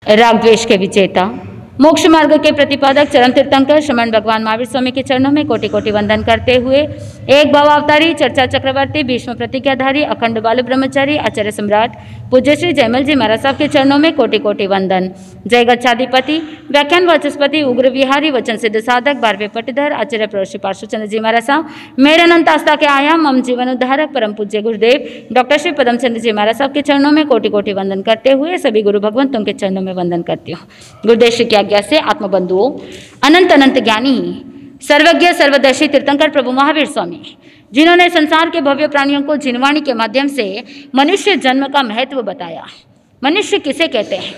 राग द्वेष के विजेता, मोक्ष मार्ग के प्रतिपादक चरम तीर्थंकर श्रीमन भगवान महावीर स्वामी के चरणों में कोटि कोटि वंदन करते हुए एक भावावतारी, चर्चा चक्रवर्ती, भीष्म प्रतिज्ञाधारी, अखंड बाल ब्रह्मचारी, आचार्य सम्राट पूज्य श्री जयमल जी महाराज साहब के चरणों में कोटि कोटि वंदन। जय गच्छाधिपति, व्याख्यान वाचस्पति, उग्र विहारी, वचन सिद्ध साधक, 12वें पट्टीधर, आचार्य प्रश्री पार्श्वचंद्र जी महाराज साहब, मेरे अनंत आस्था के आयाम, मम जीवन उद्धारक, परम पूज्य गुरुदेव डॉक्टर श्री पदम चंद्र जी महाराज साहब के चरणों में कोटि कोटि वंदन करते हुए सभी गुरु भगवंतों के चरणों में वंदन करती हूँ। गुरुदेव श्री की आज्ञा से आत्मबंधुओं, अनंत अनंत ज्ञानी, सर्वज्ञ सर्वदर्शी तीर्थंकर प्रभु महावीर स्वामी, जिन्होंने संसार के भव्य प्राणियों को जिनवाणी के माध्यम से मनुष्य जन्म का महत्व बताया। मनुष्य किसे कहते हैं?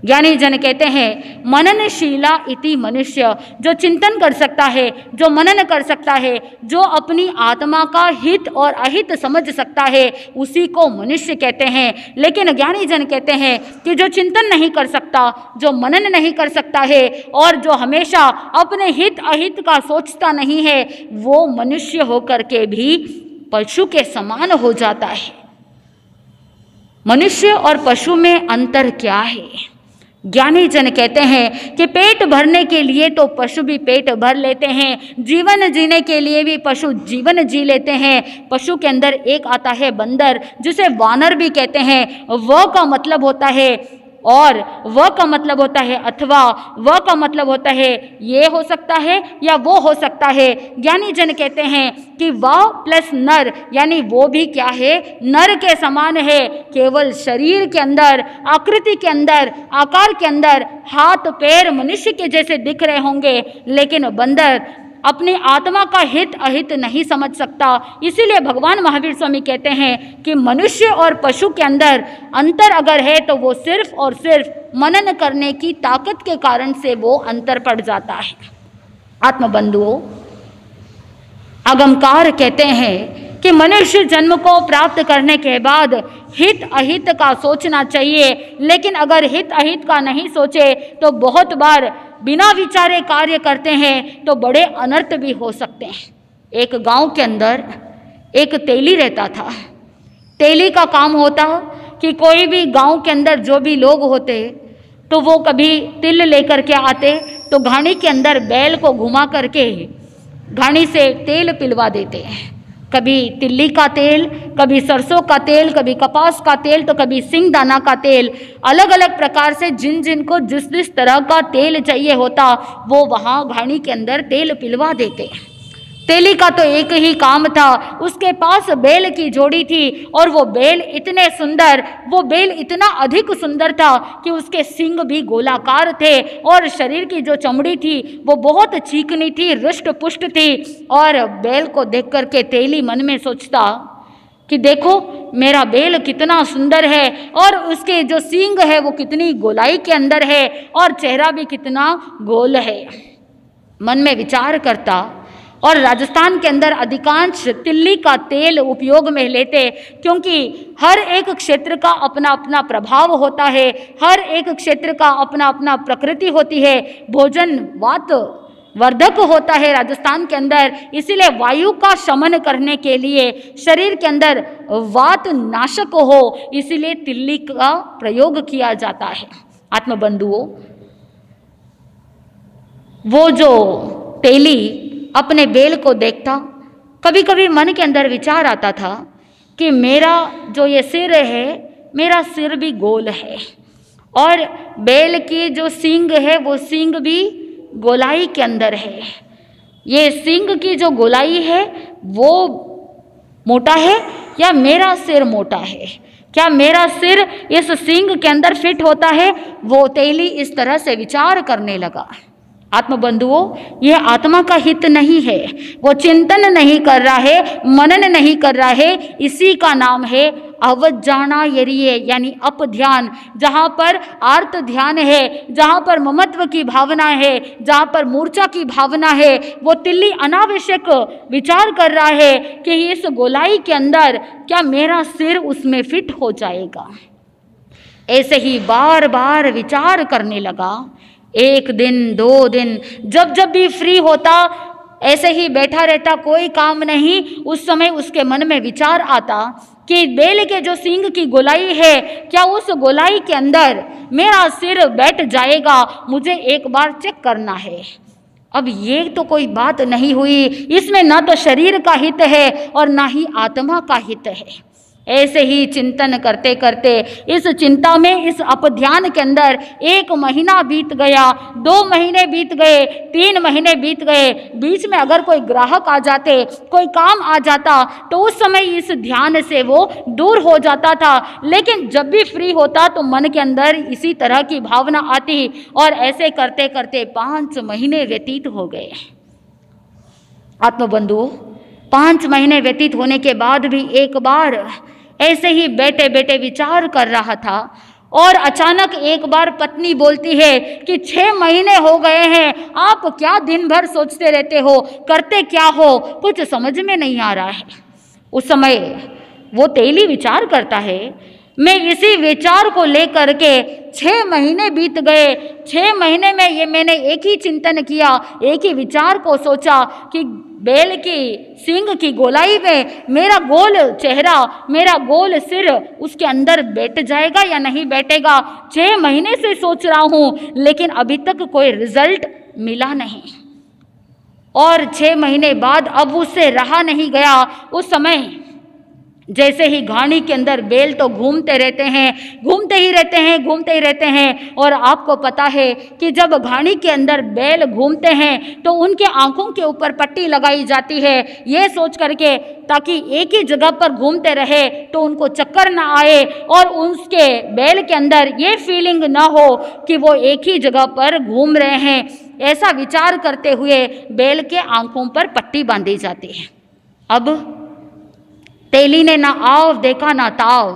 ज्ञानी जन कहते हैं मननशीला इति मनुष्य, जो चिंतन कर सकता है, जो मनन कर सकता है, जो अपनी आत्मा का हित और अहित समझ सकता है, उसी को मनुष्य कहते हैं। लेकिन ज्ञानी जन कहते हैं कि जो चिंतन नहीं कर सकता, जो मनन नहीं कर सकता है और जो हमेशा अपने हित अहित का सोचता नहीं है, वो मनुष्य होकर के भी पशु के समान हो जाता है। मनुष्य और पशु में अंतर क्या है? ज्ञानी जन कहते हैं कि पेट भरने के लिए तो पशु भी पेट भर लेते हैं, जीवन जीने के लिए भी पशु जीवन जी लेते हैं। पशु के अंदर एक आता है बंदर, जिसे वानर भी कहते हैं। वह का मतलब होता है और वह का मतलब होता है अथवा, वह का मतलब होता है ये हो सकता है या वो हो सकता है। ज्ञानी जन कहते हैं कि वह प्लस नर, यानी वो भी क्या है? नर के समान है। केवल शरीर के अंदर, आकृति के अंदर, आकार के अंदर हाथ पैर मनुष्य के जैसे दिख रहे होंगे, लेकिन बंदर अपनी आत्मा का हित अहित नहीं समझ सकता। इसीलिए भगवान महावीर स्वामी कहते हैं कि मनुष्य और पशु के अंदर अंतर अगर है तो वो सिर्फ और सिर्फ मनन करने की ताकत के कारण से वो अंतर पड़ जाता है। आत्मबंधुओं, आगमकार कहते हैं कि मनुष्य जन्म को प्राप्त करने के बाद हित अहित का सोचना चाहिए, लेकिन अगर हित अहित का नहीं सोचे तो बहुत बार बिना विचारे कार्य करते हैं तो बड़े अनर्थ भी हो सकते हैं। एक गांव के अंदर एक तेली रहता था। तेली का काम होता कि कोई भी गांव के अंदर जो भी लोग होते तो वो कभी तिल लेकर के आते तो घानी के अंदर बैल को घुमा करके घानी से तेल पिलवा देते हैं। कभी तिल्ली का तेल, कभी सरसों का तेल, कभी कपास का तेल, तो कभी सिंगदाना का तेल। अलग अलग प्रकार से जिन जिन को जिस जिस तरह का तेल चाहिए होता वो वहाँ घानी के अंदर तेल पिलवा देते। तेली का तो एक ही काम था, उसके पास बैल की जोड़ी थी और वो बैल इतने सुंदर, वो बैल इतना अधिक सुंदर था कि उसके सींग भी गोलाकार थे और शरीर की जो चमड़ी थी वो बहुत चिकनी थी, रुष्ट पुष्ट थी। और बैल को देख करके तेली मन में सोचता कि देखो मेरा बैल कितना सुंदर है और उसके जो सींग है वो कितनी गोलाई के अंदर है और चेहरा भी कितना गोल है। मन में विचार करता और राजस्थान के अंदर अधिकांश तिल्ली का तेल उपयोग में लेते, क्योंकि हर एक क्षेत्र का अपना अपना प्रभाव होता है, हर एक क्षेत्र का अपना अपना प्रकृति होती है। भोजन वात वर्धक होता है राजस्थान के अंदर, इसीलिए वायु का शमन करने के लिए शरीर के अंदर वात नाशक हो, इसीलिए तिल्ली का प्रयोग किया जाता है। आत्मबंधुओं, वो जो तेली अपने बैल को देखता, कभी कभी मन के अंदर विचार आता था कि मेरा जो ये सिर है, मेरा सिर भी गोल है और बैल की जो सींग है वो सींग भी गोलाई के अंदर है। ये सींग की जो गोलाई है वो मोटा है या मेरा सिर मोटा है? क्या मेरा सिर इस सींग के अंदर फिट होता है? वो तेली इस तरह से विचार करने लगा। आत्मबंधुओं, यह आत्मा का हित नहीं है, वो चिंतन नहीं कर रहा है, मनन नहीं कर रहा है। इसी का नाम है अवज्ञाना यरिये, यानी अप ध्यान। जहाँ पर आर्त ध्यान है, जहाँ पर ममत्व की भावना है, जहाँ पर मूर्छा की भावना है, वो तिल्ली अनावश्यक विचार कर रहा है कि इस गोलाई के अंदर क्या मेरा सिर उसमें फिट हो जाएगा। ऐसे ही बार बार विचार करने लगा। एक दिन, 2 दिन, जब जब भी फ्री होता ऐसे ही बैठा रहता, कोई काम नहीं। उस समय उसके मन में विचार आता कि बेल के जो सींग की गोलाई है, क्या उस गोलाई के अंदर मेरा सिर बैठ जाएगा, मुझे एक बार चेक करना है। अब ये तो कोई बात नहीं हुई, इसमें ना तो शरीर का हित है और ना ही आत्मा का हित है। ऐसे ही चिंतन करते करते इस चिंता में, इस अपध्यान के अंदर 1 महीना बीत गया, 2 महीने बीत गए, 3 महीने बीत गए। बीच में अगर कोई ग्राहक आ जाते, कोई काम आ जाता, तो उस समय इस ध्यान से वो दूर हो जाता था। लेकिन जब भी फ्री होता तो मन के अंदर इसी तरह की भावना आती और ऐसे करते करते 5 महीने व्यतीत हो गए। आत्मबंधु, 5 महीने व्यतीत होने के बाद भी एक बार ऐसे ही बैठे बैठे विचार कर रहा था और अचानक एक बार पत्नी बोलती है कि 6 महीने हो गए हैं, आप क्या दिन भर सोचते रहते हो, करते क्या हो, कुछ समझ में नहीं आ रहा है। उस समय वो तेली विचार करता है, मैं इसी विचार को लेकर के 6 महीने बीत गए। 6 महीने में ये मैंने एक ही चिंतन किया, एक ही विचार को सोचा कि बेल की सींग की गोलाई में मेरा गोल चेहरा, मेरा गोल सिर उसके अंदर बैठ जाएगा या नहीं बैठेगा। 6 महीने से सोच रहा हूँ, लेकिन अभी तक कोई रिजल्ट मिला नहीं। और 6 महीने बाद अब उससे रहा नहीं गया। उस समय जैसे ही घानी के अंदर बेल तो घूमते रहते हैं, घूमते ही रहते हैं, घूमते ही रहते हैं। और आपको पता है कि जब घानी के अंदर बेल घूमते हैं तो उनके आंखों के ऊपर पट्टी लगाई जाती है, ये सोच करके ताकि एक ही जगह पर घूमते रहे तो उनको चक्कर ना आए और उसके बेल के अंदर ये फीलिंग ना हो कि वो एक ही जगह पर घूम रहे हैं। ऐसा विचार करते हुए बेल के आंखों पर पट्टी बांधी जाती है। अब तेली ने ना आव देखा ना ताव,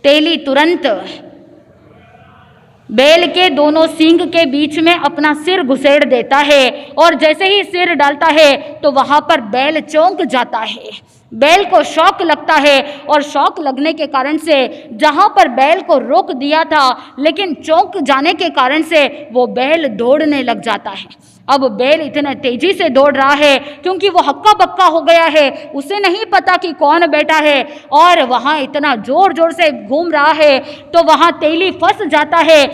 तेली तुरंत बेल के दोनों सींग के बीच में अपना सिर घुसेड़ देता है और जैसे ही सिर डालता है तो वहां पर बेल चौंक जाता है। बैल को शौक लगता है और शौक लगने के कारण से जहां पर बैल को रोक दिया था, लेकिन चौंक जाने के कारण से वो बैल दौड़ने लग जाता है। अब बैल इतना तेजी से दौड़ रहा है क्योंकि वो हक्का बक्का हो गया है, उसे नहीं पता कि कौन बैठा है और वहाँ इतना जोर जोर से घूम रहा है तो वहाँ तेली फंस जाता है।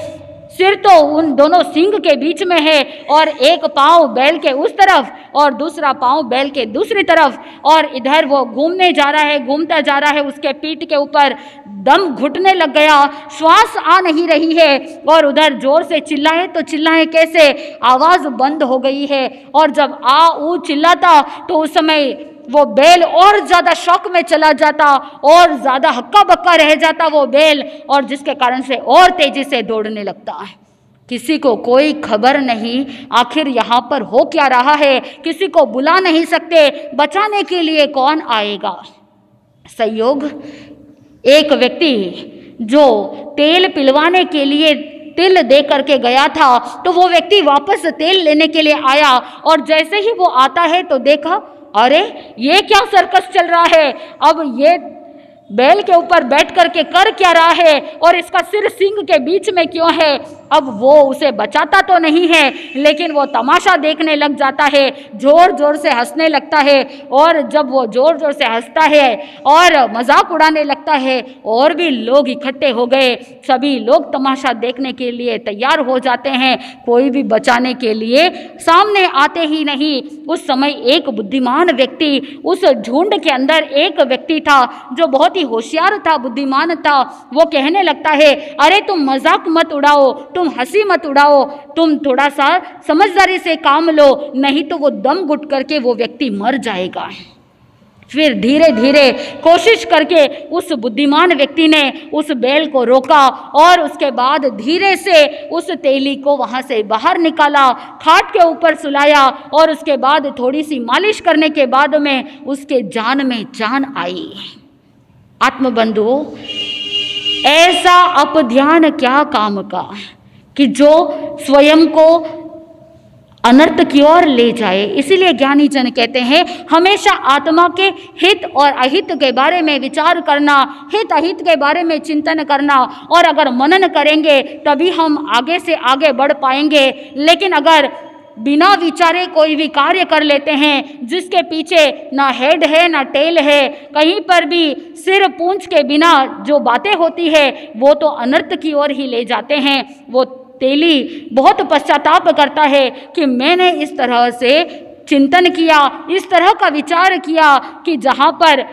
सिर तो उन दोनों सींग के बीच में है और एक पाँव बैल के उस तरफ और दूसरा पाँव बैल के दूसरी तरफ, और इधर वो घूमने जा रहा है, घूमता जा रहा है। उसके पीठ के ऊपर दम घुटने लग गया, श्वास आ नहीं रही है और उधर जोर से चिल्लाए तो चिल्लाए कैसे, आवाज़ बंद हो गई है। और जब आ ऊ चिल्लाता तो उस समय वो बैल और ज़्यादा शौक में चला जाता और ज़्यादा हक्का बक्का रह जाता वो बैल, और जिसके कारण से और तेज़ी से दौड़ने लगता है। किसी को कोई खबर नहीं आखिर यहाँ पर हो क्या रहा है, किसी को बुला नहीं सकते, बचाने के लिए कौन आएगा। संयोग, एक व्यक्ति जो तेल पिलवाने के लिए तिल दे करके गया था तो वो व्यक्ति वापस तेल लेने के लिए आया, और जैसे ही वो आता है तो देखा अरे ये क्या सर्कस चल रहा है, अब ये बैल के ऊपर बैठ करके कर क्या रहा है और इसका सिर सींग के बीच में क्यों है। अब वो उसे बचाता तो नहीं है लेकिन वो तमाशा देखने लग जाता है, जोर जोर से हंसने लगता है, और जब वो जोर जोर से हंसता है और मजाक उड़ाने लगता है और भी लोग इकट्ठे हो गए। सभी लोग तमाशा देखने के लिए तैयार हो जाते हैं, कोई भी बचाने के लिए सामने आते ही नहीं। उस समय एक बुद्धिमान व्यक्ति, उस झुंड के अंदर एक व्यक्ति था जो बहुत ही होशियार था, बुद्धिमान था। वो कहने लगता है अरे तुम मजाक मत उड़ाओ, तुम हंसी मत उड़ाओ, तुम थोड़ा सा समझदारी से काम लो, नहीं तो वो दम घुट करके वो व्यक्ति मर जाएगा। फिर धीरे धीरे कोशिश करके उस बुद्धिमान व्यक्ति ने उस बैल को रोका और उसके बाद धीरे से उस तेली को वहां से बाहर निकाला, खाट के ऊपर सुलाया, और उसके बाद थोड़ी सी मालिश करने के बाद में उसके जान में जान आई। आत्मबंधु, ऐसा अपध्यान क्या काम का कि जो स्वयं को अनर्थ की ओर ले जाए। इसीलिए ज्ञानी जन कहते हैं हमेशा आत्मा के हित और अहित के बारे में विचार करना, हित अहित के बारे में चिंतन करना, और अगर मनन करेंगे तभी हम आगे से आगे बढ़ पाएंगे। लेकिन अगर बिना विचारे कोई भी कार्य कर लेते हैं, जिसके पीछे ना हेड है ना टेल है, कहीं पर भी सिर पूंछ के बिना जो बातें होती है वो तो अनर्थ की ओर ही ले जाते हैं। वो तेली बहुत पश्चाताप करता है कि मैंने इस तरह से चिंतन किया, इस तरह का विचार किया कि जहाँ पर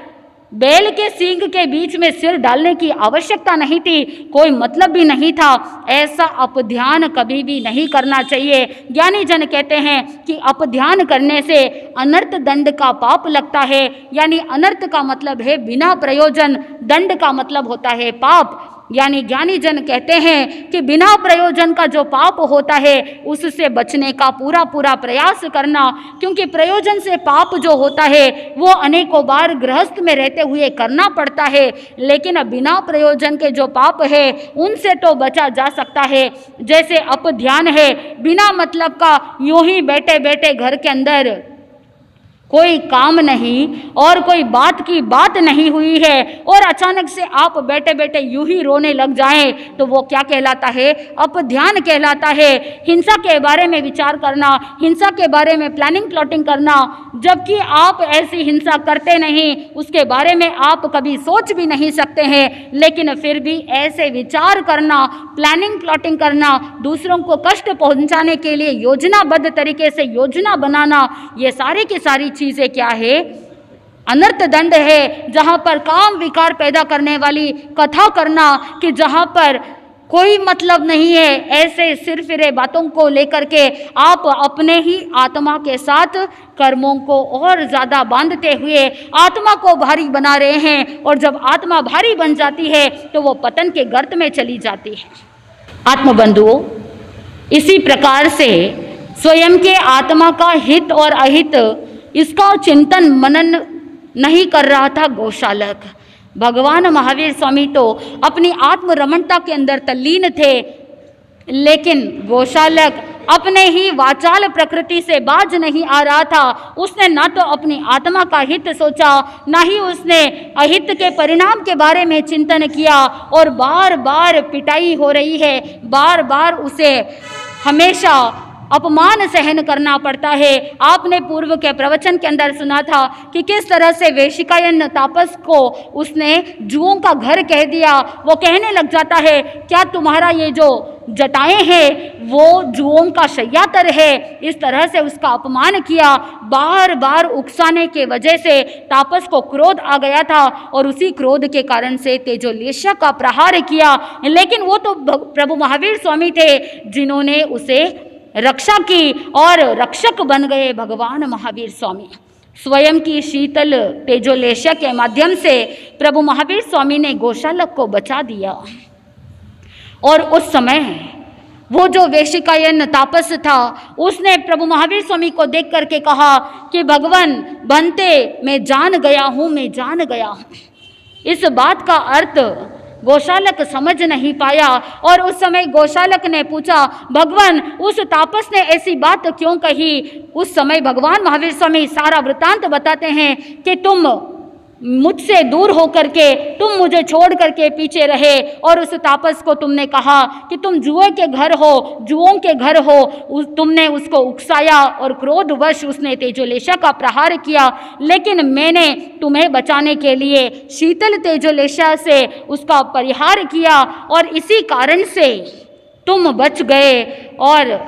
बैल के सींग के बीच में सिर डालने की आवश्यकता नहीं थी, कोई मतलब भी नहीं था, ऐसा अपध्यान कभी भी नहीं करना चाहिए। ज्ञानी जन कहते हैं कि अपध्यान करने से अनर्थ दंड का पाप लगता है, यानी अनर्थ का मतलब है बिना प्रयोजन, दंड का मतलब होता है पाप। यानी ज्ञानी जन कहते हैं कि बिना प्रयोजन का जो पाप होता है उससे बचने का पूरा पूरा प्रयास करना, क्योंकि प्रयोजन से पाप जो होता है वो अनेकों बार गृहस्थ में रहते हुए करना पड़ता है, लेकिन बिना प्रयोजन के जो पाप है उनसे तो बचा जा सकता है। जैसे अपध्यान है, बिना मतलब का यूं ही बैठे बैठे घर के अंदर कोई काम नहीं और कोई बात की बात नहीं हुई है और अचानक से आप बैठे बैठे यूं ही रोने लग जाएं, तो वो क्या कहलाता है? अपध्यान कहलाता है। हिंसा के बारे में विचार करना, हिंसा के बारे में प्लानिंग प्लॉटिंग करना, जबकि आप ऐसी हिंसा करते नहीं, उसके बारे में आप कभी सोच भी नहीं सकते हैं, लेकिन फिर भी ऐसे विचार करना, प्लानिंग प्लॉटिंग करना, दूसरों को कष्ट पहुंचाने के लिए योजनाबद्ध तरीके से योजना बनाना, ये सारी की सारी चीजें क्या है? अनर्थ दंड है। जहां पर काम विकार पैदा करने वाली कथा करना कि जहां पर कोई मतलब नहीं है, ऐसे सिरफिरे बातों को लेकर के आप अपने ही आत्मा के साथ कर्मों को और ज़्यादा बांधते हुए आत्मा को भारी बना रहे हैं, और जब आत्मा भारी बन जाती है तो वो पतन के गर्त में चली जाती है। आत्मबंधुओं, इसी प्रकार से स्वयं के आत्मा का हित और अहित इसका चिंतन मनन नहीं कर रहा था गौशालक। भगवान महावीर स्वामी तो अपनी आत्म रमणता के अंदर तल्लीन थे, लेकिन गौशालक अपने ही वाचाल प्रकृति से बाज नहीं आ रहा था। उसने ना तो अपनी आत्मा का हित सोचा, ना ही उसने अहित के परिणाम के बारे में चिंतन किया, और बार बार पिटाई हो रही है, बार बार उसे हमेशा अपमान सहन करना पड़ता है। आपने पूर्व के प्रवचन के अंदर सुना था कि किस तरह से वेशिकायन तापस को उसने जुओं का घर कह दिया। वो कहने लग जाता है, क्या तुम्हारा ये जो जटाएं हैं वो जुओं का शय्यातर है? इस तरह से उसका अपमान किया। बार बार उकसाने के वजह से तापस को क्रोध आ गया था, और उसी क्रोध के कारण से तेजोलेशा का प्रहार किया। लेकिन वो तो प्रभु महावीर स्वामी थे जिन्होंने उसे रक्षा की, और रक्षक बन गए भगवान महावीर स्वामी। स्वयं की शीतल तेजोलेशा के माध्यम से प्रभु महावीर स्वामी ने गौशालक को बचा दिया। और उस समय वो जो वेशिकायन तापस था, उसने प्रभु महावीर स्वामी को देख करके कहा कि भगवान बनते मैं जान गया हूँ, मैं जान गया हूँ। इस बात का अर्थ गौशालक समझ नहीं पाया, और उस समय गौशालक ने पूछा, भगवान उस तापस ने ऐसी बात क्यों कही? उस समय भगवान महावीर स्वामी सारा वृतांत बताते हैं कि तुम मुझसे दूर होकर के, तुम मुझे छोड़ करके पीछे रहे, और उस तापस को तुमने कहा कि तुम जुए के घर हो, जुओं के घर हो। तुमने उसको उकसाया और क्रोधवश उसने तेजोलेशा का प्रहार किया, लेकिन मैंने तुम्हें बचाने के लिए शीतल तेजोलेशा से उसका परिहार किया, और इसी कारण से तुम बच गए। और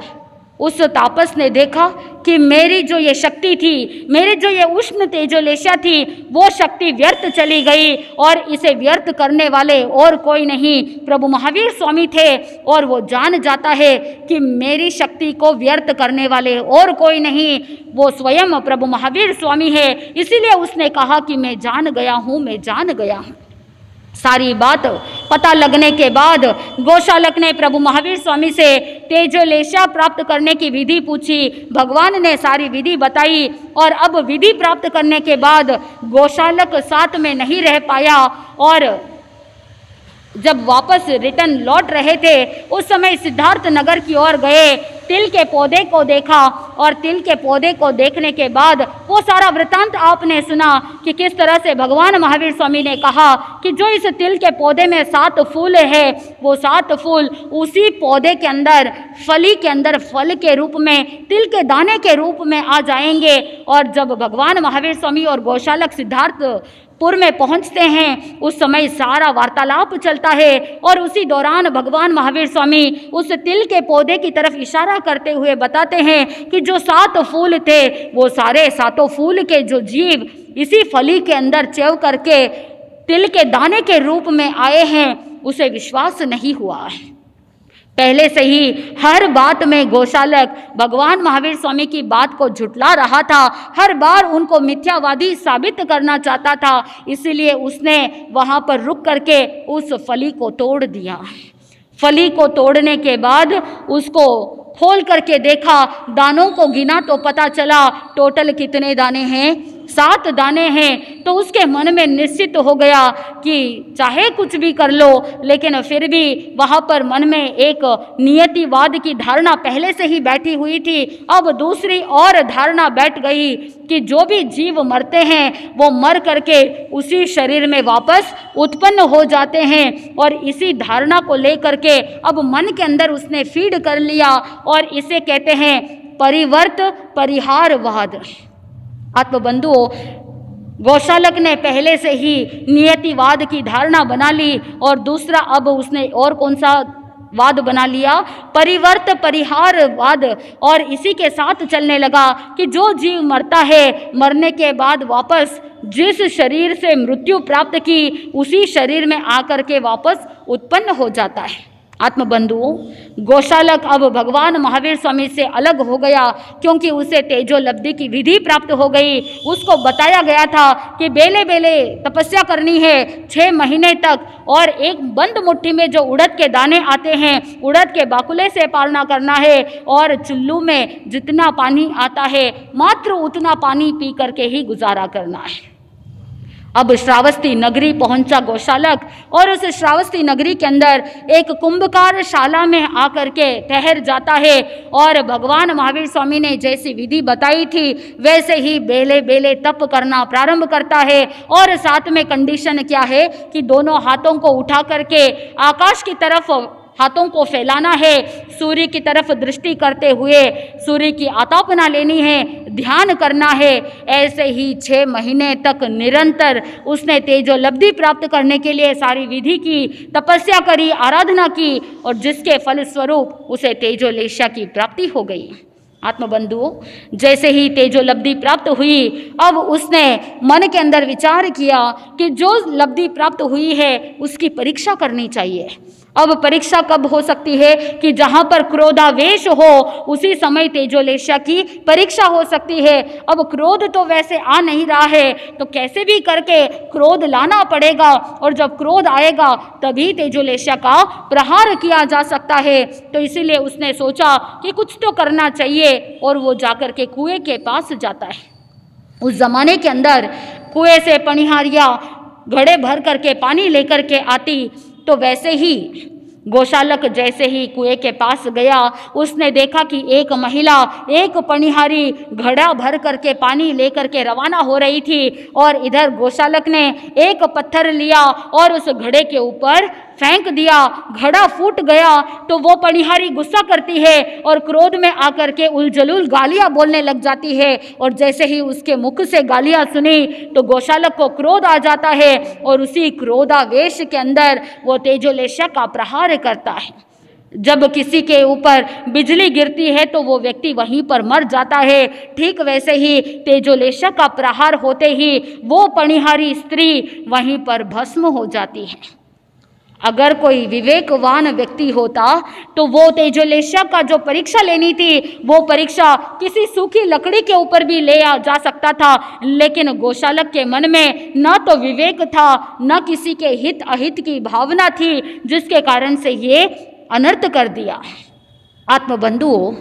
उस तापस ने देखा कि मेरी जो ये शक्ति थी, मेरी जो ये उष्ण तेजोलेशा थी, वो शक्ति व्यर्थ चली गई, और इसे व्यर्थ करने वाले और कोई नहीं प्रभु महावीर स्वामी थे। और वो जान जाता है कि मेरी शक्ति को व्यर्थ करने वाले और कोई नहीं, वो स्वयं प्रभु महावीर स्वामी है। इसीलिए उसने कहा कि मैं जान गया हूँ, मैं जान गया हूँ। सारी बात पता लगने के बाद गौशालक ने प्रभु महावीर स्वामी से तेजोलेशा प्राप्त करने की विधि पूछी। भगवान ने सारी विधि बताई, और अब विधि प्राप्त करने के बाद गौशालक साथ में नहीं रह पाया, और जब वापस रिटर्न लौट रहे थे उस समय सिद्धार्थ नगर की ओर गए तिल के पौधे को देखा और तिल के पौधे को देखने के बाद वो सारा वृतांत आपने सुना कि किस तरह से भगवान महावीर स्वामी ने कहा कि जो इस तिल के पौधे में 7 फूल है, वो 7 फूल उसी पौधे के अंदर फली के अंदर फल के रूप में, तिल के दाने के रूप में आ जाएंगे। और जब भगवान महावीर स्वामी और गोशालक सिद्धार्थपुर में पहुंचते हैं, उस समय सारा वार्तालाप चलता है और उसी दौरान भगवान महावीर स्वामी उस तिल के पौधे की तरफ इशारा करते हुए बताते हैं कि जो 7 फूल थे, वो सारे 7 फूल के जो जीव इसी फली के अंदर चेव करके तिल के दाने के रूप में आए हैं, उसे विश्वास नहीं हुआ है। पहले से ही हर बात में गोशालक भगवान महावीर स्वामी की बात को झुटला रहा था, हर बार उनको मिथ्यावादी साबित करना चाहता था, इसीलिए उसने वहाँ पर रुक करके उस फली को तोड़ दिया। फली को तोड़ने के बाद उसको खोल करके देखा, दानों को गिना तो पता चला टोटल कितने दाने हैं, 7 दाने हैं। तो उसके मन में निश्चित हो गया कि चाहे कुछ भी कर लो, लेकिन फिर भी वहाँ पर मन में एक नियतिवाद की धारणा पहले से ही बैठी हुई थी। अब दूसरी और धारणा बैठ गई कि जो भी जीव मरते हैं वो मर करके उसी शरीर में वापस उत्पन्न हो जाते हैं, और इसी धारणा को लेकर के अब मन के अंदर उसने फीड कर लिया, और इसे कहते हैं परिवर्त परिहारवाद। आत्मबंधुओं, गोशालक ने पहले से ही नियतिवाद की धारणा बना ली, और दूसरा अब उसने और कौन सा वाद बना लिया, परिवर्त परिहारवाद। और इसी के साथ चलने लगा कि जो जीव मरता है, मरने के बाद वापस जिस शरीर से मृत्यु प्राप्त की, उसी शरीर में आकर के वापस उत्पन्न हो जाता है। आत्मबंधुओं, गोशालक अब भगवान महावीर स्वामी से अलग हो गया, क्योंकि उसे तेजोलब्धि की विधि प्राप्त हो गई। उसको बताया गया था कि बेले बेले तपस्या करनी है 6 महीने तक, और एक बंद मुट्ठी में जो उड़द के दाने आते हैं, उड़द के बाकुले से पालना करना है, और चुल्लू में जितना पानी आता है मात्र उतना पानी पी करके ही गुजारा करना है। अब श्रावस्ती नगरी पहुंचा गोशालक, और उस श्रावस्ती नगरी के अंदर एक कुंभकार शाला में आकर के ठहर जाता है, और भगवान महावीर स्वामी ने जैसी विधि बताई थी वैसे ही बेले बेले तप करना प्रारंभ करता है। और साथ में कंडीशन क्या है कि दोनों हाथों को उठा करके आकाश की तरफ हाथों को फैलाना है, सूर्य की तरफ दृष्टि करते हुए सूर्य की आतापना लेनी है, ध्यान करना है। ऐसे ही 6 महीने तक निरंतर उसने तेजोलब्धि प्राप्त करने के लिए सारी विधि की, तपस्या करी, आराधना की, और जिसके फलस्वरूप उसे तेजोलेशा की प्राप्ति हो गई। आत्मबंधुओं, जैसे ही तेजोलब्धि प्राप्त हुई, अब उसने मन के अंदर विचार किया कि जो लब्धि प्राप्त हुई है उसकी परीक्षा करनी चाहिए। अब परीक्षा कब हो सकती है कि जहाँ पर क्रोधावेश हो, उसी समय तेजोलेशा की परीक्षा हो सकती है। अब क्रोध तो वैसे आ नहीं रहा है, तो कैसे भी करके क्रोध लाना पड़ेगा, और जब क्रोध आएगा तभी तेजोलेशा का प्रहार किया जा सकता है। तो इसीलिए उसने सोचा कि कुछ तो करना चाहिए, और वो जाकर के कुएं के पास जाता है। उस जमाने के अंदर कुएं से पनिहारियाँ घड़े भर करके पानी लेकर के आती, तो वैसे ही गोशालक जैसे ही कुएं के पास गया, उसने देखा कि एक महिला, एक पनिहारी घड़ा भर करके पानी लेकर के रवाना हो रही थी, और इधर गोशालक ने एक पत्थर लिया और उस घड़े के ऊपर फेंक दिया। घड़ा फूट गया तो वो पनिहारी गुस्सा करती है और क्रोध में आकर के उलझुल गालियां बोलने लग जाती है, और जैसे ही उसके मुख से गालियां सुनी तो गोशालक को क्रोध आ जाता है, और उसी क्रोधावेश के अंदर वो तेजोलेशा का प्रहार करता है। जब किसी के ऊपर बिजली गिरती है तो वो व्यक्ति वहीं पर मर जाता है, ठीक वैसे ही तेजोलेशा का प्रहार होते ही वो पनिहारी स्त्री वहीं पर भस्म हो जाती है। अगर कोई विवेकवान व्यक्ति होता तो वो तेजोलेशा का जो परीक्षा लेनी थी, वो परीक्षा किसी सूखी लकड़ी के ऊपर भी ले जा सकता था, लेकिन गोशालक के मन में न तो विवेक था, न किसी के हित अहित की भावना थी, जिसके कारण से ये अनर्थ कर दिया। आत्मबंधुओं,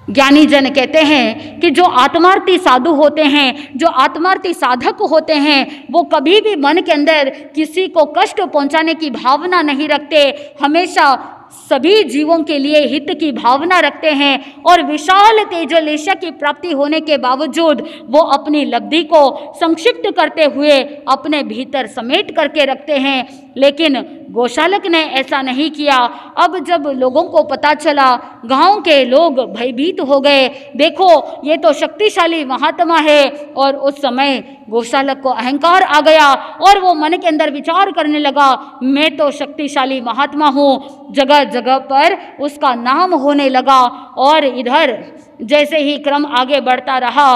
ज्ञानी जन कहते हैं कि जो आत्मार्थी साधु होते हैं, जो आत्मार्थी साधक होते हैं, वो कभी भी मन के अंदर किसी को कष्ट पहुंचाने की भावना नहीं रखते, हमेशा सभी जीवों के लिए हित की भावना रखते हैं और विशाल तेजोलेशा की प्राप्ति होने के बावजूद वो अपनी लब्धि को संक्षिप्त करते हुए अपने भीतर समेट करके रखते हैं। लेकिन गोशालक ने ऐसा नहीं किया। अब जब लोगों को पता चला, गांव के लोग भयभीत हो गए। देखो, ये तो शक्तिशाली महात्मा है। और उस समय गोशालक को अहंकार आ गया और वो मन के अंदर विचार करने लगा, मैं तो शक्तिशाली महात्मा हूँ। जगह जगह पर उसका नाम होने लगा। और इधर जैसे ही क्रम आगे बढ़ता रहा,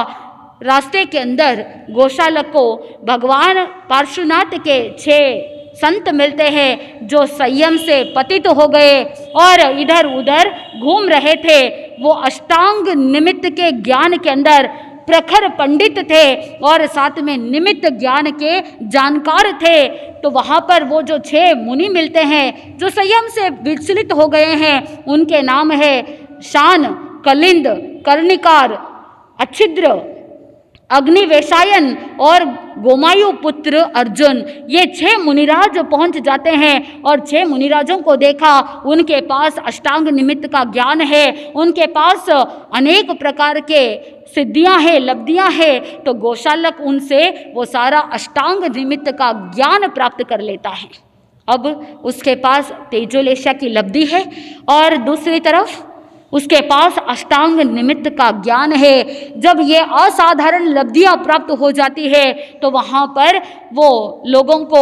रास्ते के अंदर गोशालक को भगवान पार्श्वनाथ के 6 संत मिलते हैं जो संयम से पतित हो गए और इधर उधर घूम रहे थे। वो अष्टांग निमित्त के ज्ञान के अंदर प्रखर पंडित थे और साथ में निमित्त ज्ञान के जानकार थे। तो वहाँ पर वो जो 6 मुनि मिलते हैं जो संयम से विचलित हो गए हैं, उनके नाम है शान, कलिंद, कर्णिकार, अच्छिद्र, अग्निवेशायन और गोमायु पुत्र अर्जुन। ये 6 मुनिराज पहुंच जाते हैं और 6 मुनिराजों को देखा। उनके पास अष्टांग निमित्त का ज्ञान है, उनके पास अनेक प्रकार के सिद्धियां हैं, लब्धियां हैं। तो गोशालक उनसे वो सारा अष्टांग निमित्त का ज्ञान प्राप्त कर लेता है। अब उसके पास तेजोलेशा की लब्धि है और दूसरी तरफ उसके पास अष्टांग निमित्त का ज्ञान है। जब ये असाधारण लब्धियां प्राप्त हो जाती है तो वहाँ पर वो लोगों को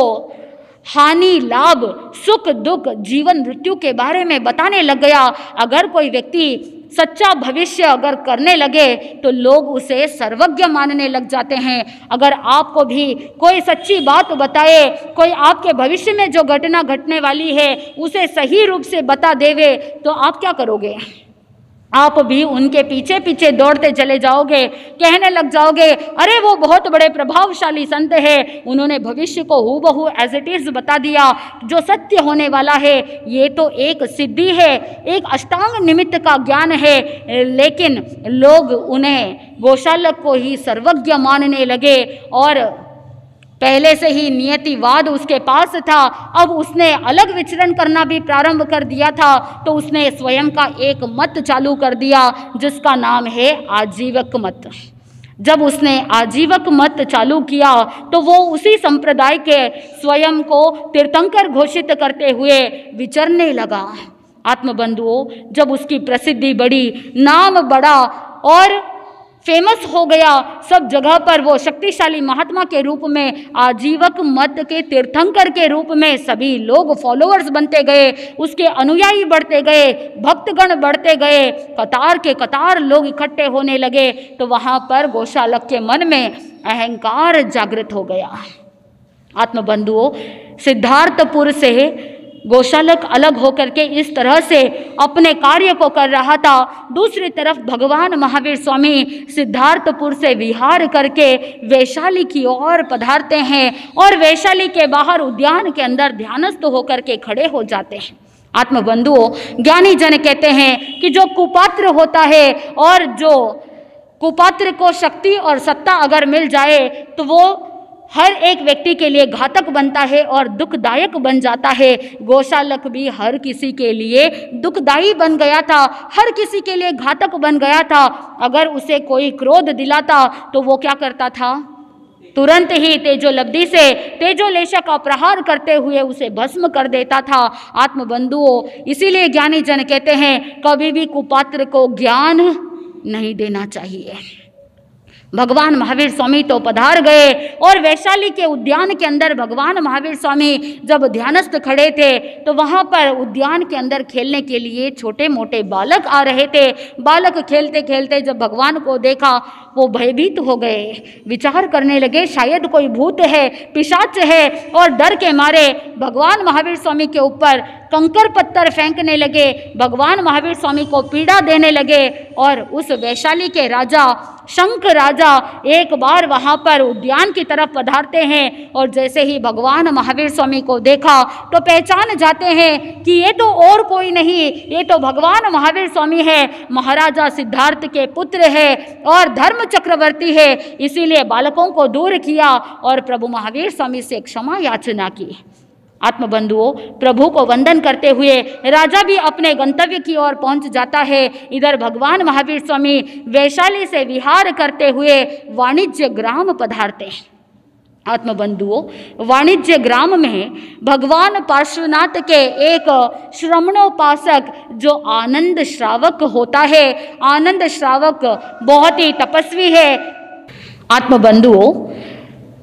हानि, लाभ, सुख, दुख, जीवन मृत्यु के बारे में बताने लग गया। अगर कोई व्यक्ति सच्चा भविष्य अगर करने लगे तो लोग उसे सर्वज्ञ मानने लग जाते हैं। अगर आपको भी कोई सच्ची बात बताए, कोई आपके भविष्य में जो घटना घटने वाली है उसे सही रूप से बता देवे, तो आप क्या करोगे? आप भी उनके पीछे पीछे दौड़ते चले जाओगे, कहने लग जाओगे, अरे वो बहुत बड़े प्रभावशाली संत है, उन्होंने भविष्य को हूबहू एज इट इज बता दिया, जो सत्य होने वाला है। ये तो एक सिद्धि है, एक अष्टांग निमित्त का ज्ञान है। लेकिन लोग उन्हें गोशालक को ही सर्वज्ञ मानने लगे और पहले से ही नियतिवाद उसके पास था। अब उसने अलग विचरण करना भी प्रारंभ कर दिया था, तो उसने स्वयं का एक मत चालू कर दिया जिसका नाम है आजीवक मत। जब उसने आजीवक मत चालू किया तो वो उसी संप्रदाय के स्वयं को तीर्थंकर घोषित करते हुए विचरने लगा। आत्मबंधुओं, जब उसकी प्रसिद्धि बढ़ी, नाम बढ़ा और फेमस हो गया, सब जगह पर वो शक्तिशाली महात्मा के रूप में, आजीवक मत के तीर्थंकर के रूप में सभी लोग फॉलोअर्स बनते गए, उसके अनुयायी बढ़ते गए, भक्तगण बढ़ते गए, कतार के कतार लोग इकट्ठे होने लगे। तो वहाँ पर गोशालक के मन में अहंकार जागृत हो गया। आत्मबंधुओं, सिद्धार्थपुर से गोशालक अलग होकर के इस तरह से अपने कार्य को कर रहा था। दूसरी तरफ भगवान महावीर स्वामी सिद्धार्थपुर से विहार करके वैशाली की ओर पधारते हैं और वैशाली के बाहर उद्यान के अंदर ध्यानस्थ होकर के खड़े हो जाते हैं। आत्मबंधुओं, ज्ञानी जन कहते हैं कि जो कुपात्र होता है और जो कुपात्र को शक्ति और सत्ता अगर मिल जाए तो वो हर एक व्यक्ति के लिए घातक बनता है और दुखदायक बन जाता है। गोशालक भी हर किसी के लिए दुखदायी बन गया था, हर किसी के लिए घातक बन गया था। अगर उसे कोई क्रोध दिलाता तो वो क्या करता था? तुरंत ही तेजोलब्धि से तेजोलेशा का प्रहार करते हुए उसे भस्म कर देता था। आत्मबंधुओं, इसीलिए ज्ञानी जन कहते हैं कभी भी कुपात्र को ज्ञान नहीं देना चाहिए। भगवान महावीर स्वामी तो पधार गए और वैशाली के उद्यान के अंदर भगवान महावीर स्वामी जब ध्यानस्थ खड़े थे तो वहाँ पर उद्यान के अंदर खेलने के लिए छोटे मोटे बालक आ रहे थे। बालक खेलते खेलते जब भगवान को देखा वो भयभीत हो गए, विचार करने लगे शायद कोई भूत है, पिशाच है, और डर के मारे भगवान महावीर स्वामी के ऊपर कंकर पत्थर फेंकने लगे, भगवान महावीर स्वामी को पीड़ा देने लगे। और उस वैशाली के राजा शंख राजा एक बार वहाँ पर उद्यान की तरफ पधारते हैं और जैसे ही भगवान महावीर स्वामी को देखा तो पहचान जाते हैं कि ये तो और कोई नहीं, ये तो भगवान महावीर स्वामी है, महाराजा सिद्धार्थ के पुत्र है और धर्म चक्रवर्ती है। इसीलिए बालकों को दूर किया और प्रभु महावीर स्वामी से क्षमा याचना की। आत्मबंधुओं, प्रभु को वंदन करते हुए राजा भी अपने गंतव्य की ओर पहुंच जाता है। इधर भगवान महावीर स्वामी वैशाली से विहार करते हुए वाणिज्य ग्राम पधारते हैं। आत्मबंधुओं, वाणिज्य ग्राम में भगवान पार्श्वनाथ के एक श्रमणोपासक जो आनंद श्रावक होता है, आनंद श्रावक बहुत ही तपस्वी है। आत्मबंधुओं,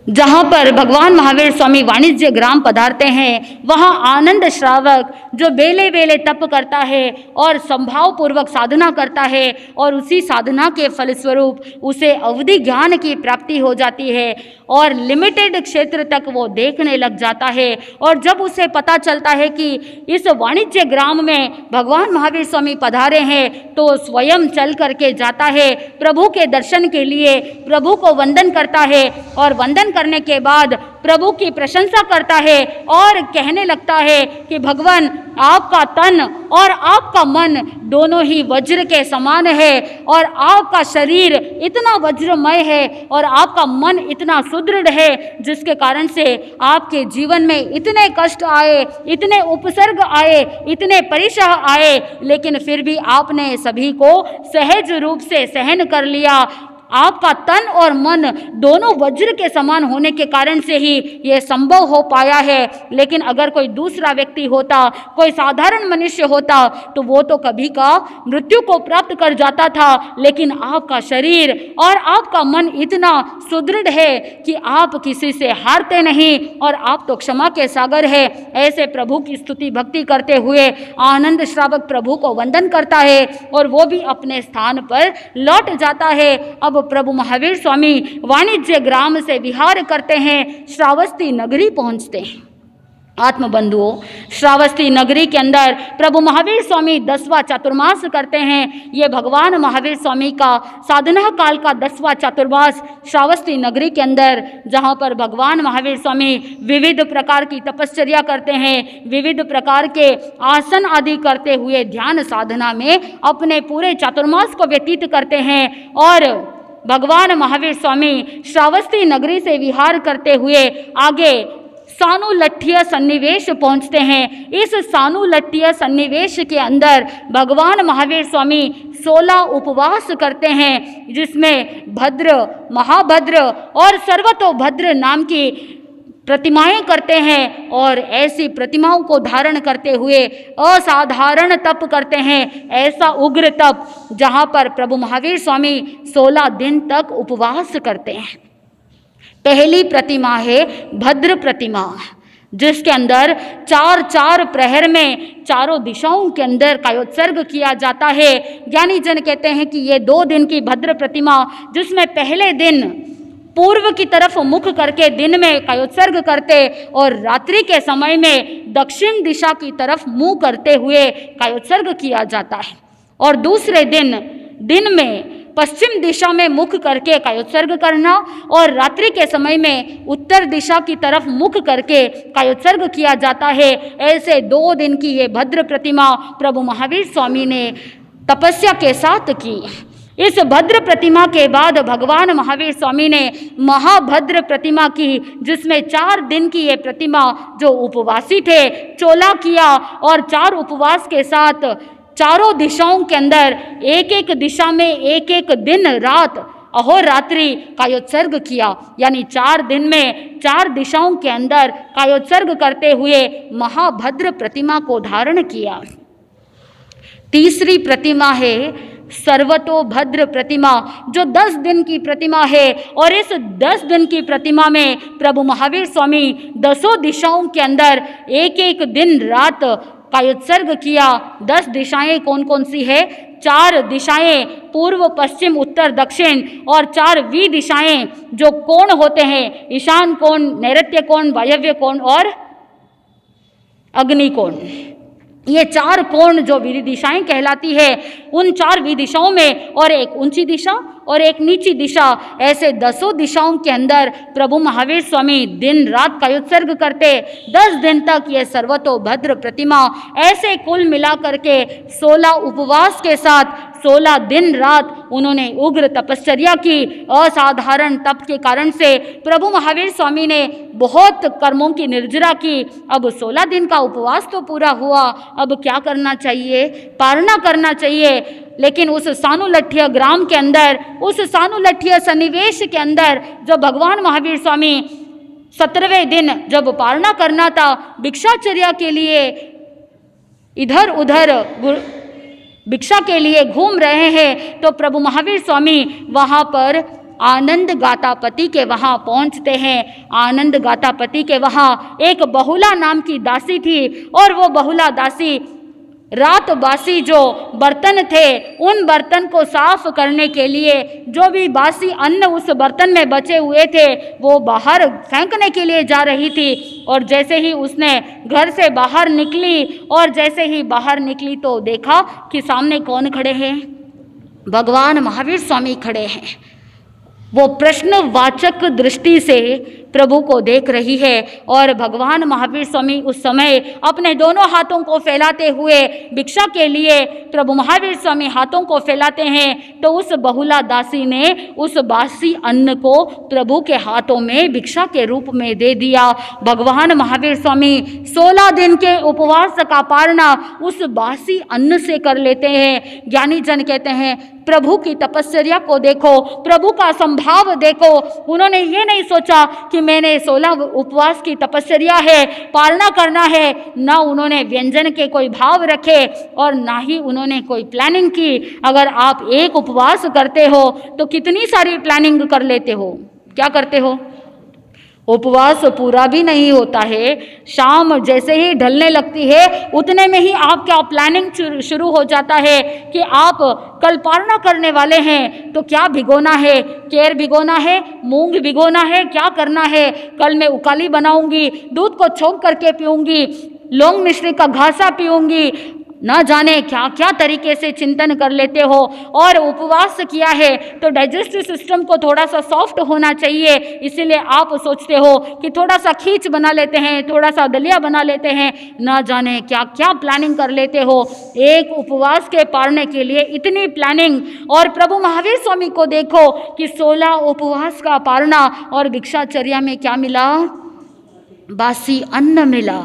जहाँ पर भगवान महावीर स्वामी वाणिज्य ग्राम पधारते हैं, वहाँ आनंद श्रावक जो बेले बेले तप करता है और संभाव पूर्वक साधना करता है और उसी साधना के फलस्वरूप उसे अवधि ज्ञान की प्राप्ति हो जाती है और लिमिटेड क्षेत्र तक वो देखने लग जाता है। और जब उसे पता चलता है कि इस वाणिज्य ग्राम में भगवान महावीर स्वामी पधारे हैं, तो स्वयं चल करके जाता है प्रभु के दर्शन के लिए, प्रभु को वंदन करता है और वंदन करने के बाद प्रभु की प्रशंसा करता है और कहने लगता है कि भगवान, आपका तन और आपका मन दोनों ही वज्र के समान है और आपका शरीर इतना वज्रमय है और आपका मन इतना सुदृढ़ है, जिसके कारण से आपके जीवन में इतने कष्ट आए, इतने उपसर्ग आए, इतने परिश्रम आए, लेकिन फिर भी आपने सभी को सहज रूप से सहन कर लिया। आपका तन और मन दोनों वज्र के समान होने के कारण से ही ये संभव हो पाया है। लेकिन अगर कोई दूसरा व्यक्ति होता, कोई साधारण मनुष्य होता, तो वो तो कभी का मृत्यु को प्राप्त कर जाता था। लेकिन आपका शरीर और आपका मन इतना सुदृढ़ है कि आप किसी से हारते नहीं और आप तो क्षमा के सागर है। ऐसे प्रभु की स्तुति भक्ति करते हुए आनंद श्रावक प्रभु को वंदन करता है और वो भी अपने स्थान पर लौट जाता है। अब प्रभु महावीर स्वामी वाणिज्य ग्राम से विहार करते हैं, श्रावस्ती नगरी पहुंचते हैं। आत्मबंधुओं, श्रावस्ती नगरी के अंदर प्रभु महावीर स्वामी 10वां चातुर्मास करते हैं। ये भगवान महावीर स्वामी का साधना काल का 10वां चातुर्मास श्रावस्ती नगरी के अंदर, जहाँ पर भगवान महावीर स्वामी विविध प्रकार की तपश्चर्या करते हैं, विविध प्रकार के आसन आदि करते हुए ध्यान साधना में अपने पूरे चातुर्मास को व्यतीत करते हैं। और भगवान महावीर स्वामी श्रावस्ती नगरी से विहार करते हुए आगे सानुलठ्य सन्निवेश पहुंचते हैं। इस सानुलठ्य सन्निवेश के अंदर भगवान महावीर स्वामी 16 उपवास करते हैं, जिसमें भद्र, महाभद्र और सर्वतोभद्र नाम की प्रतिमाएं करते हैं और ऐसी प्रतिमाओं को धारण करते हुए असाधारण तप करते हैं, ऐसा उग्र तप जहां पर प्रभु महावीर स्वामी 16 दिन तक उपवास करते हैं। पहली प्रतिमा है भद्र प्रतिमा, जिसके अंदर 4-4 प्रहर में चारों दिशाओं के अंदर कायोत्सर्ग किया जाता है। ज्ञानी जन कहते हैं कि ये 2 दिन की भद्र प्रतिमा, जिसमें पहले दिन पूर्व की तरफ मुख करके दिन में कायोत्सर्ग करते और रात्रि के समय में दक्षिण दिशा की तरफ मुंह करते हुए कायोत्सर्ग किया जाता है। और दूसरे दिन में पश्चिम दिशा में मुख करके कायोत्सर्ग करना और रात्रि के समय में उत्तर दिशा की तरफ मुख करके कायोत्सर्ग किया जाता है। ऐसे 2 दिन की ये भद्र प्रतिमा प्रभु महावीर स्वामी ने तपस्या के साथ की। इस भद्र प्रतिमा के बाद भगवान महावीर स्वामी ने महाभद्र प्रतिमा की, जिसमें 4 दिन की ये प्रतिमा जो उपवासी थे चोला किया और 4 उपवास के साथ चारों दिशाओं के अंदर एक दिशा में एक दिन रात अहोरात्रि कायोत्सर्ग किया। यानी 4 दिन में 4 दिशाओं के अंदर कायोत्सर्ग करते हुए महाभद्र प्रतिमा को धारण किया। तीसरी प्रतिमा है सर्वतोभद्र प्रतिमा, जो 10 दिन की प्रतिमा है। और इस 10 दिन की प्रतिमा में प्रभु महावीर स्वामी 10 दिशाओं के अंदर एक दिन रात कायोत्सर्ग किया। 10 दिशाएं कौन कौन सी है? 4 दिशाएं पूर्व, पश्चिम, उत्तर, दक्षिण और 4 वी दिशाएं जो कोण होते हैं, ईशान कोण, नैऋत्य कोण, वायव्य कोण और अग्नि कोण। ये 4 कोण जो विदिशाएं कहलाती है, उन 4 विदिशाओं में और एक ऊंची दिशा और एक नीची दिशा, ऐसे 10 दिशाओं के अंदर प्रभु महावीर स्वामी दिन रात कायोत्सर्ग करते। 10 दिन तक ये सर्वतोभद्र प्रतिमा ऐसे कुल मिला करके 16 उपवास के साथ 16 दिन रात उन्होंने उग्र तपश्चर्या की। असाधारण तप के कारण से प्रभु महावीर स्वामी ने बहुत कर्मों की निर्जरा की। अब 16 दिन का उपवास तो पूरा हुआ, अब क्या करना चाहिए? पारणा करना चाहिए। लेकिन उस सानुलठ्य ग्राम के अंदर, उस सानुलठ्य सन्निवेश के अंदर जब भगवान महावीर स्वामी 17वें दिन जब पारणा करना था, भिक्षाचर्या के लिए इधर उधर भिक्षा के लिए घूम रहे हैं, तो प्रभु महावीर स्वामी वहाँ पर आनंद गातापति के वहाँ पहुँचते हैं। आनंद गातापति के वहाँ एक बहुला नाम की दासी थी, और वो बहुला दासी रात बासी जो बर्तन थे उन बर्तन को साफ करने के लिए, जो भी बासी अन्न उस बर्तन में बचे हुए थे वो बाहर फेंकने के लिए जा रही थी। और जैसे ही उसने घर से बाहर निकली, और जैसे ही बाहर निकली तो देखा कि सामने कौन खड़े हैं? भगवान महावीर स्वामी खड़े हैं। वो प्रश्नवाचक दृष्टि से प्रभु को देख रही है, और भगवान महावीर स्वामी उस समय अपने दोनों हाथों को फैलाते हुए भिक्षा के लिए प्रभु महावीर स्वामी हाथों को फैलाते हैं, तो उस बहुला दासी ने उस बासी अन्न को प्रभु के हाथों में भिक्षा के रूप में दे दिया। भगवान महावीर स्वामी 16 दिन के उपवास का पारणा उस बासी अन्न से कर लेते हैं। ज्ञानी जन कहते हैं प्रभु की तपस्या को देखो, प्रभु का संभाव देखो। उन्होंने ये नहीं सोचा कि मैंने 16 उपवास की तपस्या है, पालना करना है, ना उन्होंने व्यंजन के कोई भाव रखे और ना ही उन्होंने कोई प्लानिंग की। अगर आप एक उपवास करते हो तो कितनी सारी प्लानिंग कर लेते हो, क्या करते हो? उपवास पूरा भी नहीं होता है, शाम जैसे ही ढलने लगती है उतने में ही आपका प्लानिंग शुरू हो जाता है कि आप कल पारणा करने वाले हैं, तो क्या भिगोना है? केर भिगोना है, मूंग भिगोना है, क्या करना है? कल मैं उकाली बनाऊंगी, दूध को छोंक करके पीऊंगी, लौंग मिश्री का घासा पीऊंगी, न जाने क्या क्या तरीके से चिंतन कर लेते हो। और उपवास किया है तो डाइजेस्टिव सिस्टम को थोड़ा सा सॉफ्ट होना चाहिए, इसीलिए आप सोचते हो कि थोड़ा सा खींच बना लेते हैं, थोड़ा सा दलिया बना लेते हैं, न जाने क्या क्या प्लानिंग कर लेते हो। एक उपवास के पारने के लिए इतनी प्लानिंग। और प्रभु महावीर स्वामी को देखो कि 16 उपवास का पारना और भिक्षाचर्या में क्या मिला? बासी अन्न मिला।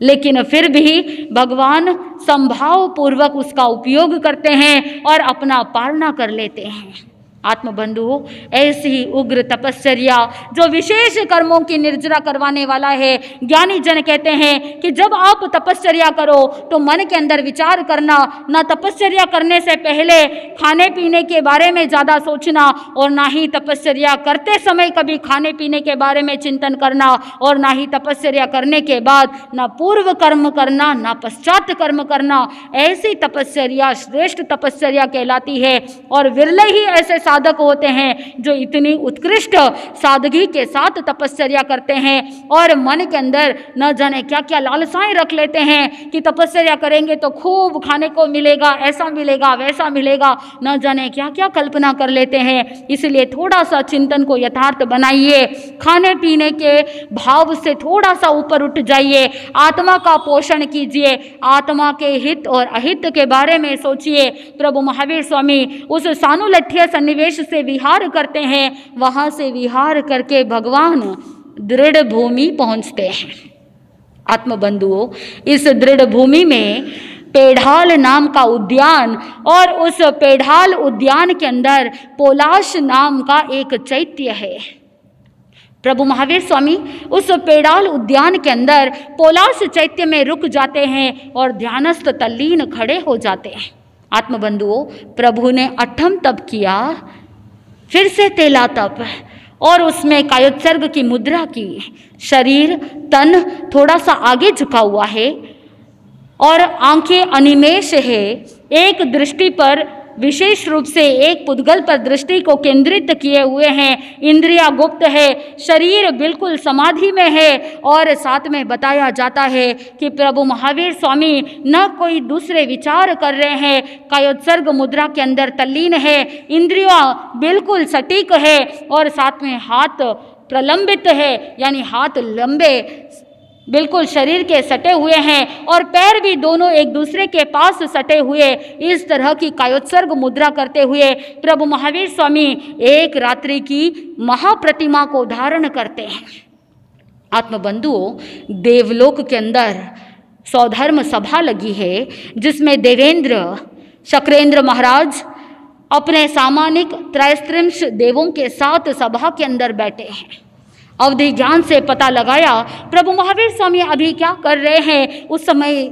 लेकिन फिर भी भगवान संभाव पूर्वक उसका उपयोग करते हैं और अपना पालना कर लेते हैं। आत्मबंधुओं, ऐसी ही उग्र तपश्चर्या जो विशेष कर्मों की निर्जरा करवाने वाला है। ज्ञानी जन कहते हैं कि जब आप तपश्चर्या करो तो मन के अंदर विचार करना, ना तपश्चर्या करने से पहले खाने पीने के बारे में ज़्यादा सोचना, और ना ही तपश्चर्या करते समय कभी खाने पीने के बारे में चिंतन करना, और ना ही तपश्चर्या करने के बाद ना पूर्व कर्म करना, ना पश्चात कर्म करना। ऐसी तपश्चर्या श्रेष्ठ तपश्चर्या कहलाती है। और विरले ही ऐसे साधक होते हैं जो इतनी उत्कृष्ट सादगी के साथ तपश्चर्या करते हैं और मन के अंदर न जाने क्या क्या लालसाएं रख लेते हैं कि तपश्चर्या करेंगे तो खूब खाने को मिलेगा, ऐसा मिलेगा, वैसा मिलेगा, न जाने क्या क्या कल्पना कर लेते हैं। इसलिए थोड़ा सा चिंतन को यथार्थ बनाइए, खाने पीने के भाव से थोड़ा सा ऊपर उठ जाइए, आत्मा का पोषण कीजिए, आत्मा के हित और अहित के बारे में सोचिए। प्रभु महावीर स्वामी उस सानुलठ्य सन्निवेश से विहार करते हैं, वहां से विहार करके भगवान दृढ़ भूमि पहुंचते हैं। आत्मबंधुओं, इस दृढ़ भूमि में पेढ़ाल नाम का उद्यान, और उस पेढ़ाल उद्यान के अंदर पोलाश नाम का एक चैत्य है। प्रभु महावीर स्वामी उस पेढ़ाल उद्यान के अंदर पोलाश चैत्य में रुक जाते हैं और ध्यानस्थ तल्लीन खड़े हो जाते हैं। आत्मबंधुओं, प्रभु ने 8वां तप किया, फिर से तेला तप, और उसमें कायोत्सर्ग की मुद्रा की। शरीर तन थोड़ा सा आगे झुका हुआ है और आंखें अनिमेष है। एक दृष्टि पर विशेष रूप से एक पुद्गल पर दृष्टि को केंद्रित किए हुए हैं। इंद्रिया गुप्त है, शरीर बिल्कुल समाधि में है, और साथ में बताया जाता है कि प्रभु महावीर स्वामी न कोई दूसरे विचार कर रहे हैं, कायोत्सर्ग मुद्रा के अंदर तल्लीन है, इंद्रिया बिल्कुल सटीक है, और साथ में हाथ प्रलंबित है, यानी हाथ लंबे बिल्कुल शरीर के सटे हुए हैं और पैर भी दोनों एक दूसरे के पास सटे हुए, इस तरह की कायोत्सर्ग मुद्रा करते हुए प्रभु महावीर स्वामी एक रात्रि की महाप्रतिमा को धारण करते हैं। आत्मबंधुओं, देवलोक के अंदर सौधर्म सभा लगी है जिसमें देवेंद्र शक्रेंद्र महाराज अपने सामानिक त्रैस्त्रिंश देवों के साथ सभा के अंदर बैठे हैं। अवधि ज्ञान से पता लगाया प्रभु महावीर स्वामी अभी क्या कर रहे हैं। उस समय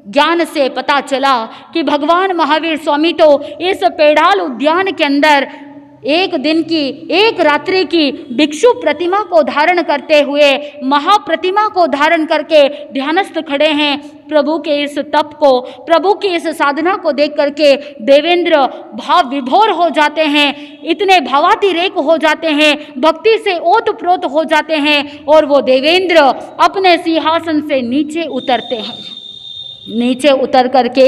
ज्ञान से पता चला कि भगवान महावीर स्वामी तो इस पेड़ाल उद्यान के अंदर एक दिन की एक रात्रि की भिक्षु प्रतिमा को धारण करते हुए महाप्रतिमा को धारण करके ध्यानस्थ खड़े हैं। प्रभु के इस तप को, प्रभु की इस साधना को देख करके देवेंद्र भाव विभोर हो जाते हैं, इतने भावातिरेक हो जाते हैं, भक्ति से ओतप्रोत हो जाते हैं और वो देवेंद्र अपने सिंहासन से नीचे उतरते हैं। नीचे उतर करके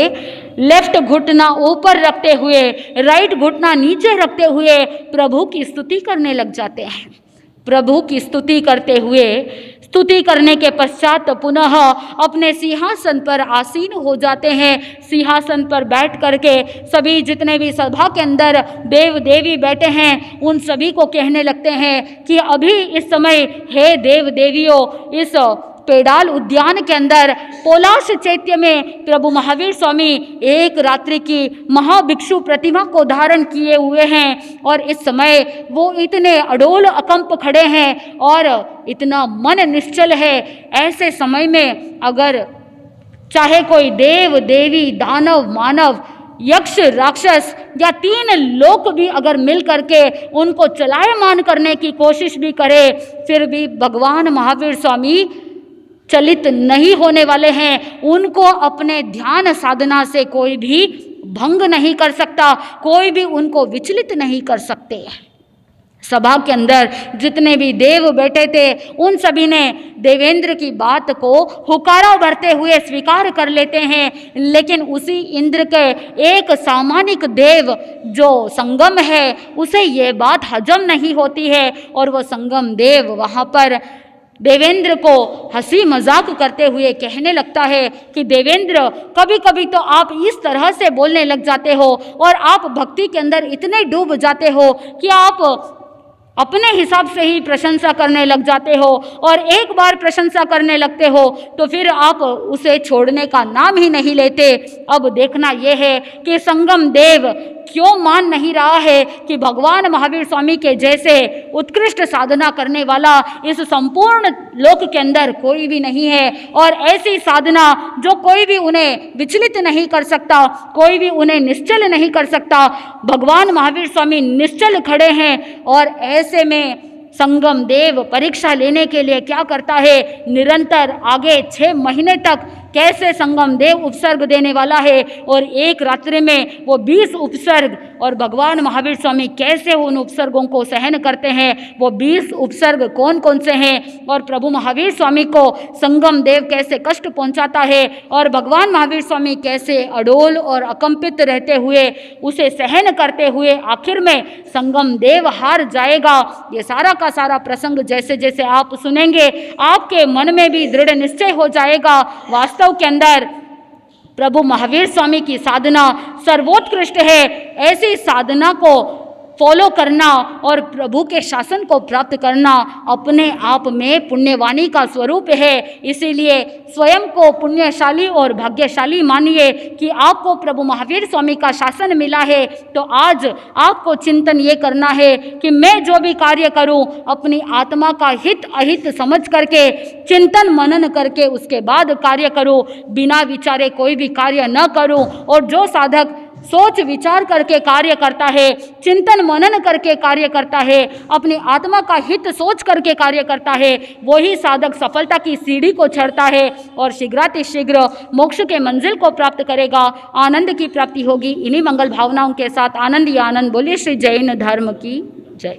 लेफ्ट घुटना ऊपर रखते हुए, राइट घुटना नीचे रखते हुए प्रभु की स्तुति करने लग जाते हैं। प्रभु की स्तुति करते हुए, स्तुति करने के पश्चात पुनः अपने सिंहासन पर आसीन हो जाते हैं। सिंहासन पर बैठ करके सभी जितने भी सभा के अंदर देव देवी बैठे हैं उन सभी को कहने लगते हैं कि अभी इस समय हे देव देवियों, इस पेड़ाल उद्यान के अंदर पोलाश चैत्य में प्रभु महावीर स्वामी एक रात्रि की महाभिक्षु प्रतिमा को धारण किए हुए हैं और इस समय वो इतने अडोल अकंप खड़े हैं और इतना मन निश्चल है। ऐसे समय में अगर चाहे कोई देव देवी दानव मानव यक्ष राक्षस या तीन लोक भी अगर मिल करके उनको चलायमान करने की कोशिश भी करे, फिर भी भगवान महावीर स्वामी चलित नहीं होने वाले हैं। उनको अपने ध्यान साधना से कोई भी भंग नहीं कर सकता, कोई भी उनको विचलित नहीं कर सकते। सभा के अंदर जितने भी देव बैठे थे उन सभी ने देवेंद्र की बात को हुकारा भरते हुए स्वीकार कर लेते हैं, लेकिन उसी इंद्र के एक सामानिक देव जो संगम है उसे ये बात हजम नहीं होती है और वो संगम देव वहाँ पर देवेंद्र को हंसी मजाक करते हुए कहने लगता है कि देवेंद्र, कभी कभी तो आप इस तरह से बोलने लग जाते हो और आप भक्ति के अंदर इतने डूब जाते हो कि आप अपने हिसाब से ही प्रशंसा करने लग जाते हो और एक बार प्रशंसा करने लगते हो तो फिर आप उसे छोड़ने का नाम ही नहीं लेते। अब देखना यह है कि संगम देव क्यों मान नहीं रहा है कि भगवान महावीर स्वामी के जैसे उत्कृष्ट साधना करने वाला इस संपूर्ण लोक के अंदर कोई भी नहीं है और ऐसी साधना जो कोई भी उन्हें विचलित नहीं कर सकता, कोई भी उन्हें निश्चल नहीं कर सकता। भगवान महावीर स्वामी निश्चल खड़े हैं और ऐसे में संगम देव परीक्षा लेने के लिए क्या करता है, निरंतर आगे 6 महीने तक कैसे संगम देव उपसर्ग देने वाला है और एक रात्रि में वो 20 उपसर्ग, और भगवान महावीर स्वामी कैसे उन उपसर्गों को सहन करते हैं। वो 20 उपसर्ग कौन कौन से हैं और प्रभु महावीर स्वामी को संगम देव कैसे कष्ट पहुंचाता है और भगवान महावीर स्वामी कैसे अडोल और अकंपित रहते हुए उसे सहन करते हुए आखिर में संगम देव हार जाएगा। ये सारा का सारा प्रसंग जैसे जैसे आप सुनेंगे आपके मन में भी दृढ़ निश्चय हो जाएगा। वास्तव के अंदर प्रभु महावीर स्वामी की साधना सर्वोत्कृष्ट है। ऐसी साधना को फॉलो करना और प्रभु के शासन को प्राप्त करना अपने आप में पुण्यवाणी का स्वरूप है। इसीलिए स्वयं को पुण्यशाली और भाग्यशाली मानिए कि आपको प्रभु महावीर स्वामी का शासन मिला है। तो आज आपको चिंतन ये करना है कि मैं जो भी कार्य करूं अपनी आत्मा का हित अहित समझ करके चिंतन मनन करके उसके बाद कार्य करूं, बिना विचारे कोई भी कार्य न करूं। और जो साधक सोच विचार करके कार्य करता है, चिंतन मनन करके कार्य करता है, अपनी आत्मा का हित सोच करके कार्य करता है, वही साधक सफलता की सीढ़ी को चढ़ता है और शीघ्रातिशीघ्र मोक्ष के मंजिल को प्राप्त करेगा, आनंद की प्राप्ति होगी। इन्हीं मंगल भावनाओं के साथ आनंद ही आनंद। बोलिए श्री जैन धर्म की जय।